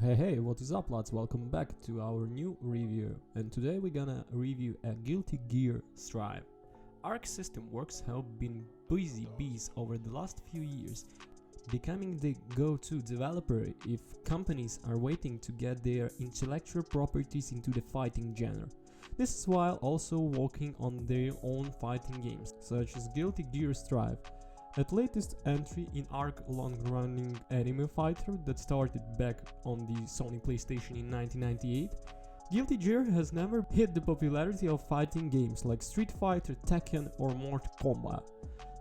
Hey, what is up lads? Welcome back to our new review, and today we're gonna review a Guilty Gear Strive. Arc System Works have been busy bees over the last few years, becoming the go-to developer if companies are waiting to get their intellectual properties into the fighting genre. This is while also working on their own fighting games, such as Guilty Gear Strive, the latest entry in Arc long-running anime fighter that started back on the Sony PlayStation in 1998. Guilty Gear has never hit the popularity of fighting games like Street Fighter, Tekken or Mortal Kombat,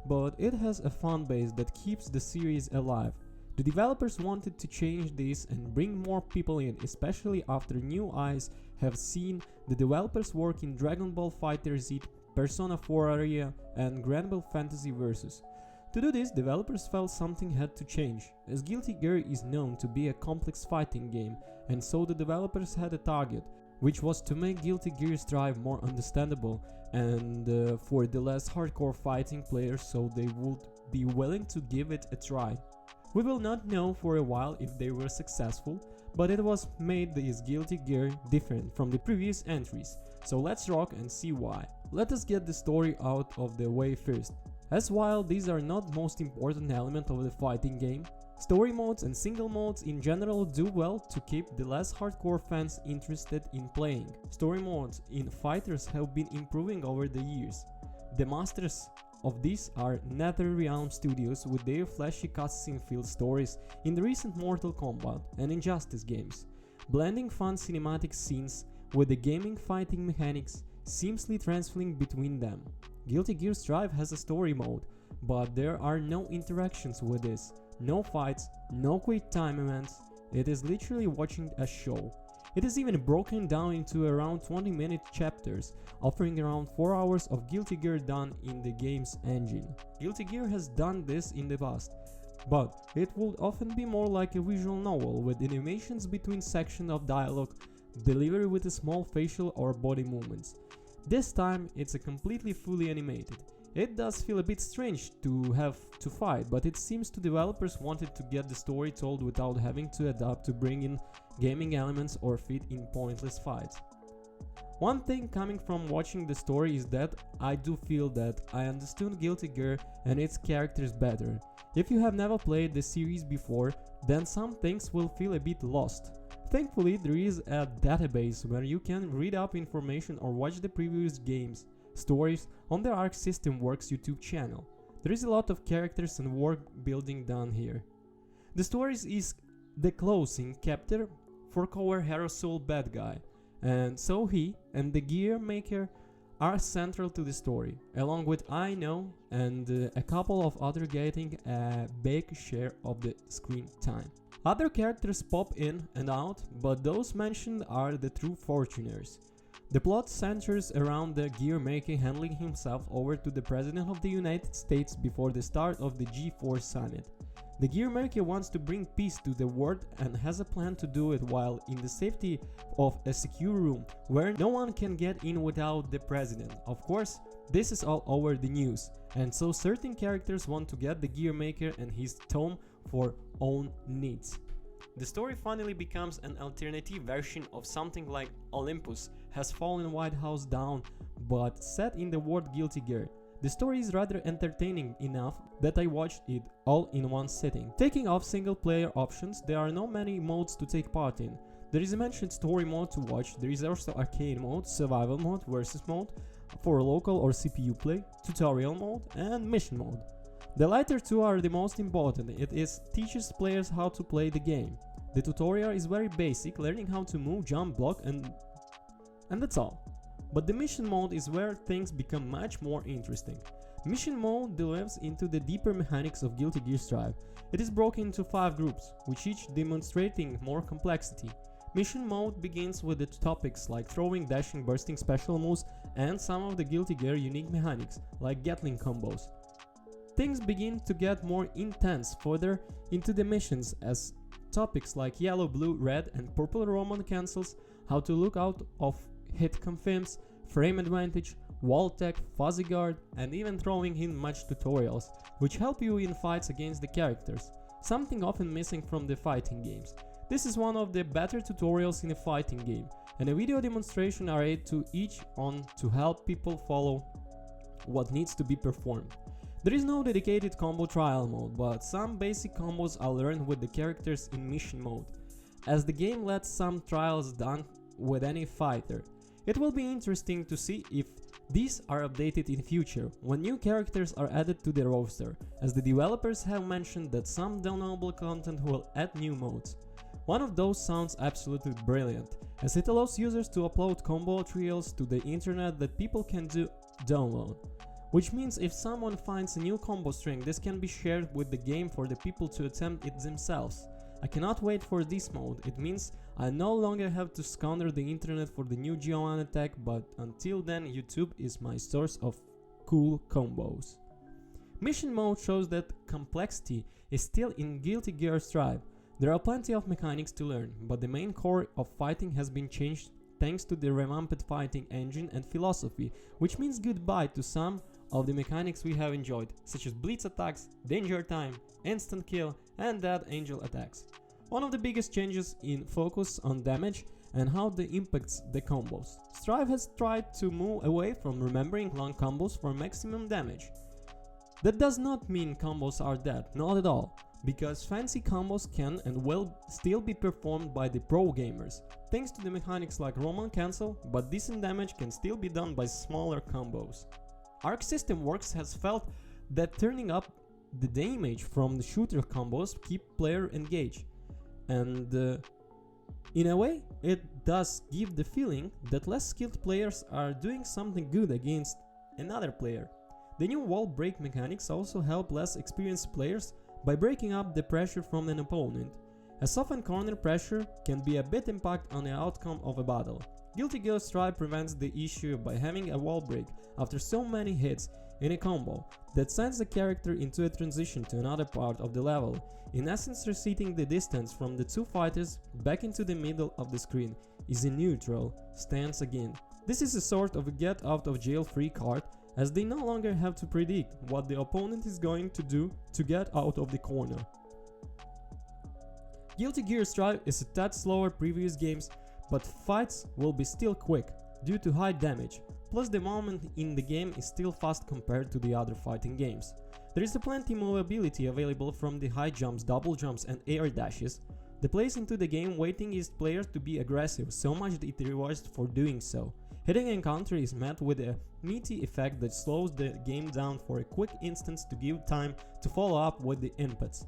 but it has a fan base that keeps the series alive. The developers wanted to change this and bring more people in, especially after new eyes have seen the developers work in Dragon Ball FighterZ, Persona 4 Aria and Granblue Fantasy Versus. To do this, developers felt something had to change, as Guilty Gear is known to be a complex fighting game, and so the developers had a target, which was to make Guilty Gear Strive more understandable and for the less hardcore fighting players so they would be willing to give it a try. We will not know for a while if they were successful, but it was made this Guilty Gear different from the previous entries, so let's rock and see why. Let us get the story out of the way first. As while these are not most important element of the fighting game, story modes and single modes in general do well to keep the less hardcore fans interested in playing. Story modes in fighters have been improving over the years. The masters of this are NetherRealm Studios with their flashy cutscene-filled stories in the recent Mortal Kombat and Injustice games, blending fun cinematic scenes with the gaming fighting mechanics, seamlessly transferring between them. Guilty Gear Strive has a story mode, but there are no interactions with this, no fights, no quick time events. It is literally watching a show. It is even broken down into around 20-minute chapters, offering around 4 hours of Guilty Gear done in the game's engine. Guilty Gear has done this in the past, but it would often be more like a visual novel with animations between sections of dialogue, delivery with a small facial or body movements. This time it's a completely fully animated. It does feel a bit strange to have to fight, but it seems the developers wanted to get the story told without having to adapt to bring in gaming elements or fit in pointless fights. One thing coming from watching the story is that I do feel that I understood Guilty Gear and its characters better. If you have never played the series before, then some things will feel a bit lost. Thankfully, there is a database where you can read up information or watch the previous games, stories on the Arc System Works YouTube channel. There is a lot of characters and world building done here. The stories is the closing chapter for our hero soul bad guy, and so he and the gear maker are central to the story, along with I Know and a couple of other getting a big share of the screen time. Other characters pop in and out, but those mentioned are the true Fortuners. The plot centers around the gear maker handing himself over to the President of the United States before the start of the G4 summit. The gear maker wants to bring peace to the world and has a plan to do it while in the safety of a secure room where no one can get in without the president. Of course, this is all over the news, and so certain characters want to get the gear maker and his tome for own needs. The story finally becomes an alternative version of something like Olympus Has Fallen White House Down, but set in the world Guilty Gear. The story is rather entertaining enough that I watched it all in one sitting. Taking off single player options, there are not many modes to take part in. There is a mentioned story mode to watch, there is also arcade mode, survival mode, versus mode, for local or CPU play, tutorial mode and mission mode. The latter two are the most important. It teaches players how to play the game. The tutorial is very basic, learning how to move, jump, block and that's all. But the mission mode is where things become much more interesting. Mission mode delves into the deeper mechanics of Guilty Gear Strive. It is broken into 5 groups, with each demonstrating more complexity. Mission mode begins with the topics like throwing, dashing, bursting special moves and some of the Guilty Gear unique mechanics like Gatling combos. Things begin to get more intense further into the missions as topics like yellow, blue, red and purple Roman cancels, how to look out of hit confirms, frame advantage, wall tech, fuzzy guard and even throwing in much tutorials, which help you in fights against the characters, something often missing from the fighting games. This is one of the better tutorials in a fighting game, and a video demonstration are added to each on to help people follow what needs to be performed. There is no dedicated combo trial mode, but some basic combos are learned with the characters in mission mode, as the game lets some trials done with any fighter. It will be interesting to see if these are updated in future, when new characters are added to the roster, as the developers have mentioned that some downloadable content will add new modes. One of those sounds absolutely brilliant, as it allows users to upload combo trials to the internet that people can download. Which means if someone finds a new combo string, this can be shared with the game for the people to attempt it themselves. I cannot wait for this mode. It means I no longer have to scour the internet for the new Giovanna attack, but until then YouTube is my source of cool combos. Mission mode shows that complexity is still in Guilty Gear Strive. There are plenty of mechanics to learn, but the main core of fighting has been changed thanks to the revamped fighting engine and philosophy, which means goodbye to some of the mechanics we have enjoyed, such as blitz attacks, danger time, instant kill, and dead angel attacks. One of the biggest changes in focus on damage and how they impacts the combos. Strive has tried to move away from remembering long combos for maximum damage. That does not mean combos are dead, not at all, because fancy combos can and will still be performed by the pro gamers, thanks to the mechanics like Roman cancel, but decent damage can still be done by smaller combos. Arc System Works has felt that turning up the damage from the shooter combos keep player engaged, and in a way it does give the feeling that less skilled players are doing something good against another player. The new wall break mechanics also help less experienced players by breaking up the pressure from an opponent. A softened corner pressure can be a bit impact on the outcome of a battle. Guilty Gear Strive prevents the issue by having a wall break after so many hits in a combo that sends the character into a transition to another part of the level, in essence resetting the distance from the two fighters back into the middle of the screen is a neutral stance again. This is a sort of a get out of jail free card, as they no longer have to predict what the opponent is going to do to get out of the corner. Guilty Gear Strive is a tad slower previous games, but fights will be still quick due to high damage, plus the movement in the game is still fast compared to the other fighting games. There is plenty mobility available from the high jumps, double jumps and air dashes. The place into the game waiting is players to be aggressive, so much that it rewards for doing so. Hitting a counter is met with a meaty effect that slows the game down for a quick instance to give time to follow up with the inputs.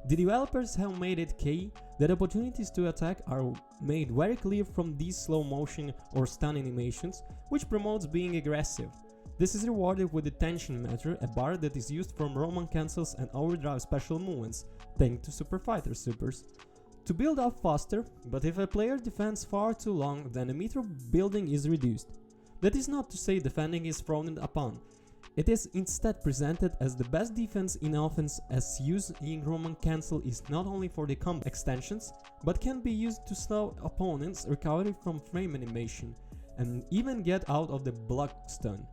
The developers have made it key that opportunities to attack are made very clear from these slow motion or stun animations, which promotes being aggressive. This is rewarded with the tension meter, a bar that is used from Roman cancels and overdrive special movements, thanks to Super Fighter Supers, to build up faster, but if a player defends far too long, then the meter building is reduced. That is not to say defending is frowned upon. It is instead presented as the best defense in offense, as using Roman cancel is not only for the combo extensions, but can be used to slow opponents' recovery from frame animation, and even get out of the block stun.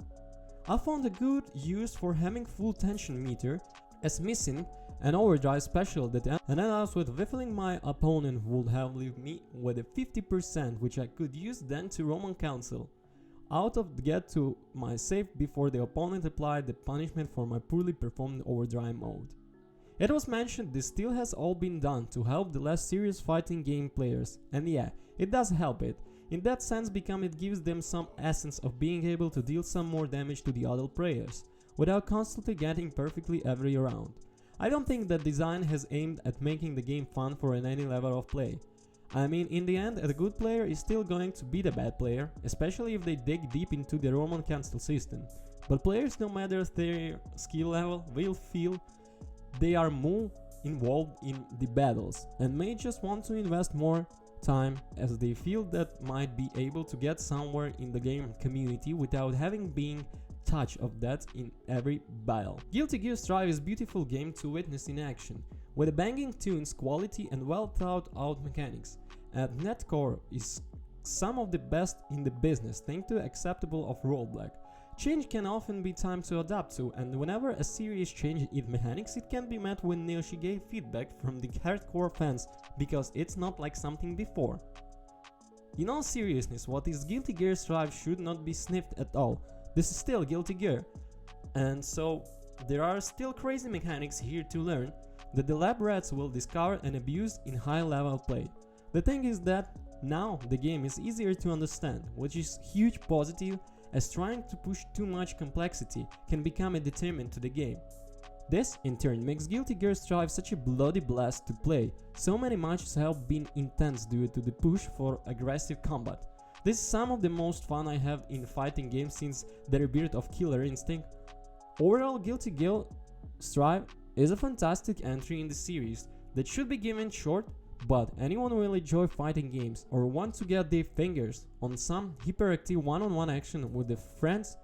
I found a good use for having full tension meter, as missing an overdrive special that allows with whiffling my opponent would have left me with a 50%, which I could use then to Roman cancel out of get to my save before the opponent applied the punishment for my poorly performed overdrive mode. It was mentioned this still has all been done to help the less serious fighting game players, and yeah, it does help it. In that sense because it gives them some essence of being able to deal some more damage to the other players, without constantly getting perfectly every round. I don't think that design has aimed at making the game fun for any level of play. I mean, in the end, a good player is still going to beat a bad player, especially if they dig deep into the Roman cancel system. But players, no matter their skill level, will feel they are more involved in the battles, and may just want to invest more time, as they feel that might be able to get somewhere in the game community without having been touch of that in every battle. Guilty Gear Strive is a beautiful game to witness in action, with banging tunes, quality and well thought out mechanics, and netcore is some of the best in the business thanks to acceptable of rollback. Change can often be time to adapt to, and whenever a serious change in mechanics, it can be met with Neoshige feedback from the hardcore fans, because it's not like something before. In all seriousness, what is Guilty Gear Strive should not be sniffed at all. This is still Guilty Gear. And so, there are still crazy mechanics here to learn that the lab rats will discover and abuse in high level play. The thing is that now the game is easier to understand, which is huge positive, as trying to push too much complexity can become a deterrent to the game. This, in turn, makes Guilty Gear Strive such a bloody blast to play. So many matches have been intense due to the push for aggressive combat. This is some of the most fun I have in fighting games since the rebirth of Killer Instinct. Overall, Guilty Gear Strive is a fantastic entry in the series that should be given short, but anyone who will enjoy fighting games or want to get their fingers on some hyperactive one-on-one action with their friends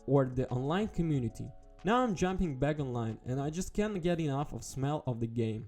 or the online community. Now I'm jumping back online and I just can't get enough of smell of the game.